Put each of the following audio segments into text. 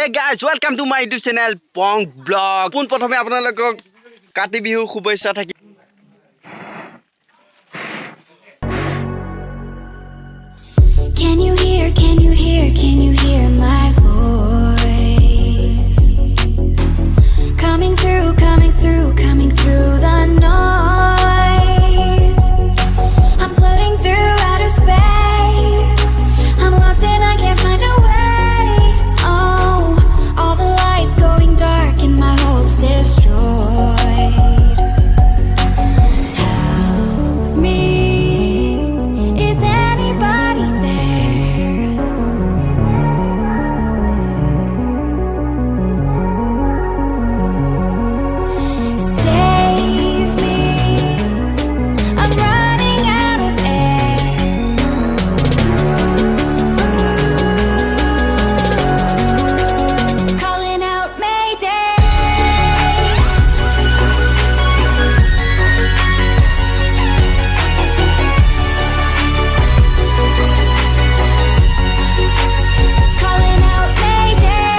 Hey guys, welcome to my YouTube channel Pong Vlog. Pun prothome apnalokok Kati Bihu শুভেচ্ছা থাকি Can you hear my voice coming through the noise? I'm floating through outer space. I'm lost and I can't find a way. Oh, all the lights going dark and my hopes destroyed. Help me. Is anybody there? Save me. I'm running out of air. Calling out Mayday. Calling out Mayday.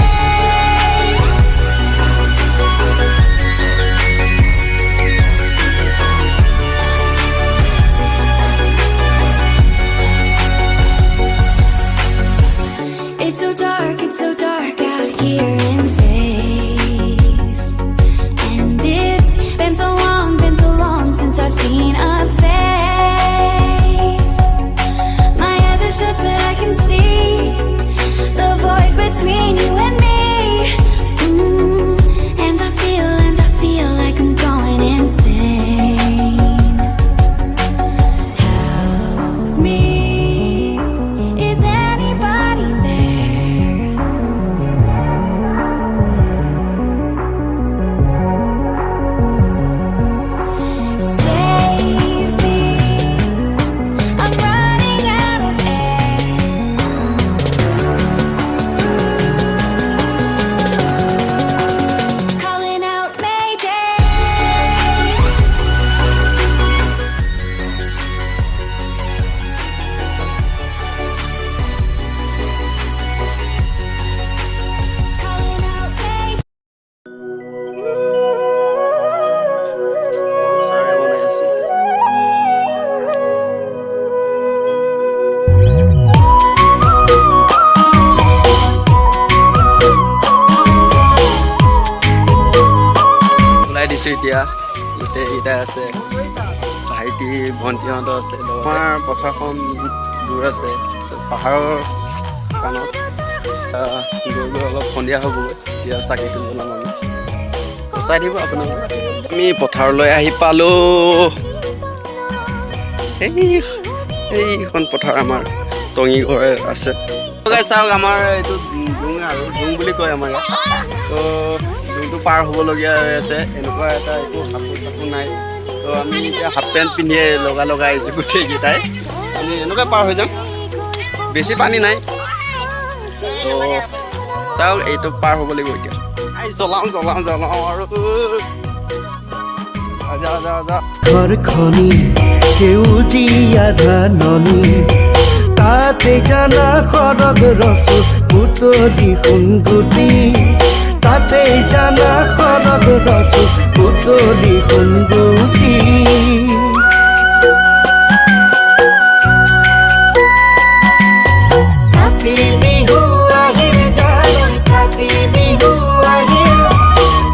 It's so dark out here in space. And it's been so long since I've seen a face. My eyes are shut but I can see the void between you and me. And I feel like I'm going insane. Help me. Is anybody there? Save me. I'm running out of air. Calling out Mayday. Calling out Mayday. Sorry mone আছে ওলাই দিছো এতিয়া এটা আছে ভাইটি ভণ্টিহঁত আছে আমাৰ পথাৰখন দূৰ আছে পাহাৰৰ কাণত গৈ অলপ সন্ধিয়া হ'বগৈ এতিয়া চাকিটো জ্বলাম আমি চাই দিব আপোনালোকে আমি পথাৰলৈ আহি পালো এইখন পথাৰ আমাৰ টঙি ঘৰ আছে চাওক আমাৰ এইটো জুং বুলি কয় আমাৰ ইয়াত তো জুংটো পাৰ হ'বলগীয়া হৈ আছে এনেকুৱা এটা একো কাপোৰ চাপোৰ নাই তো আমি এতিয়া হাফ পেণ্ট পিন্ধিয়ে লগাই আহিছোঁ গোটেইকেইটাই আমি এনেকৈ পাৰ হৈ যাম বেছি পানী নাই তো চাওক এইটো পাৰ হ'ব লাগিব এতিয়া জ্বলাওঁ আৰু যা ঘৰখনি সেউজীয়া ধাননি তাতে জানা সৰগ ৰচো পুতলি সোণগুটি তাতে জানা সৰগ ৰচো পুতলি সোণগুটি কাতি বিহু আহিল জানো কাতি বিহু আহিল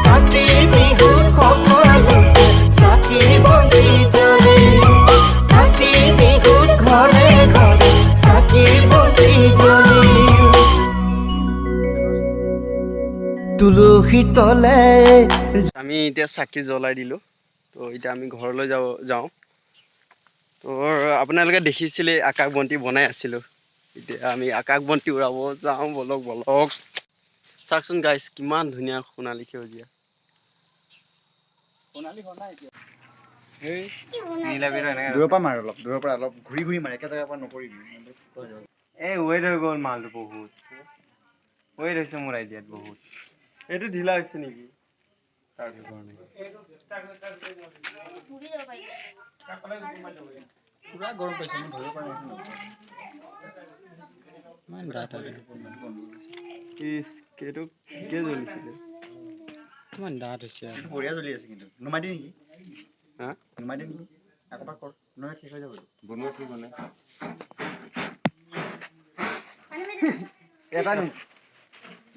কাতি বিহু সকলোতে চাকি বন্তি জ্বলে কাতি বিহুত ঘৰে ঘৰে চাকি বন্তি জ্বলে তুলসী তলে আমি এতিয়া চাকি জ্বলাই দিলো তো এতিয়া আমি ঘৰলৈ যাওঁ তো আপোনালোকে দেখিছিলে আকাশ বন্তি বনাই আছিলো এতিয়া আমি আকাশ বন্তি উৰাব যাওঁ বলক চাওকচোন গাইছ কিমান ধুনীয়া সোণালী সেউজীয়া দূৰৰ পৰা অলপ ঘূৰি মাৰে একে জেগাৰ পৰা নকৰিবি এই ৱেইট হৈ গ'ল মালটো বহুত ৱেইট হৈছে মোৰ আইডিয়াত বহুত এইটো ঢিলা হৈছে নেকি তাৰ কাৰণে পুৰা গৰম পাইছে মই ধৰিব পৰা নাই ইমান ইছ সেইটো ঠিকে জ্বলিছিলে কিমান ডাঠ হৈছে আৰু। এইটো বঢ়িয়া জ্বলি আছে কিন্তু নুমাই দিওঁ নেকি হা নুমাই দিওঁ নেকি আকৌ এবাৰ কৰ নহয় শেষ হৈ যাব বনোৱা কি বনাই এটা নি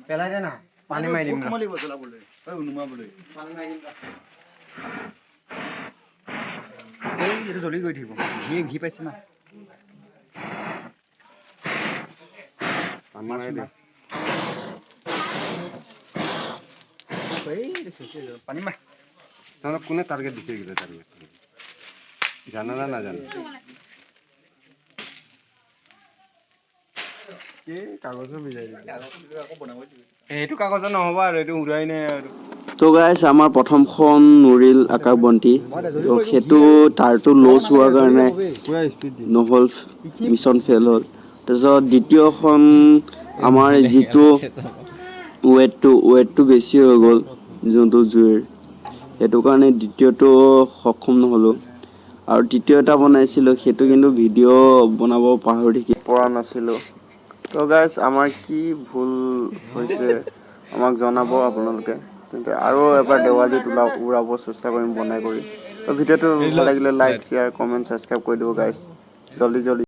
পেলাই দে না পানী মাৰি দিম সময় লাগিব জ্বলাবলৈ নুমাবলৈ এই এইটো জ্বলি গৈ থাকিব ঘি পাইছে না পানী মাৰি দে পানী মাৰ তহঁতক কোনে টাৰ্গেট দিছে এইকেইটা টাৰ্গেট জানা না নাজানো কি কাগজো ভিজাই দিম আকৌ বনাব এইটো কাগজৰ নহ'ব আৰু এইটো উৰাই নাই আৰু তো গাইছ আমাৰ প্ৰথমখন উৰিল আকাশ বন্তি তো সেইটো তাৰটো লছ হোৱাৰ কাৰণে পুৰা স্পীড দিম নহ'ল মিছন ফেইল হ'ল তাৰপিছত দ্বিতীয়খন আমাৰ যিটো ৱেটটো বেছি হৈ গ'ল যোনটো জুইৰ সেইটো কাৰণে দ্বিতীয়টো সক্ষম নহ'লোঁ আৰু তৃতীয় এটা বনাইছিলোঁ সেইটো কিন্তু ভিডিঅ' বনাব পাহৰি পৰা নাছিলোঁ তো গাইছ আমাৰ কি ভুল হৈছে আমাক জনাব আপোনালোকে কিন্তু আৰু এবাৰ দেৱালীত উৰাব চেষ্টা কৰিম বনাই কৰি তো ভিডিঅ'টো ভাল লাগিলে লাইক শ্বেয়াৰ কমেণ্ট ছাবস্ক্ৰাইব কৰি দিব গাইছ জল্দি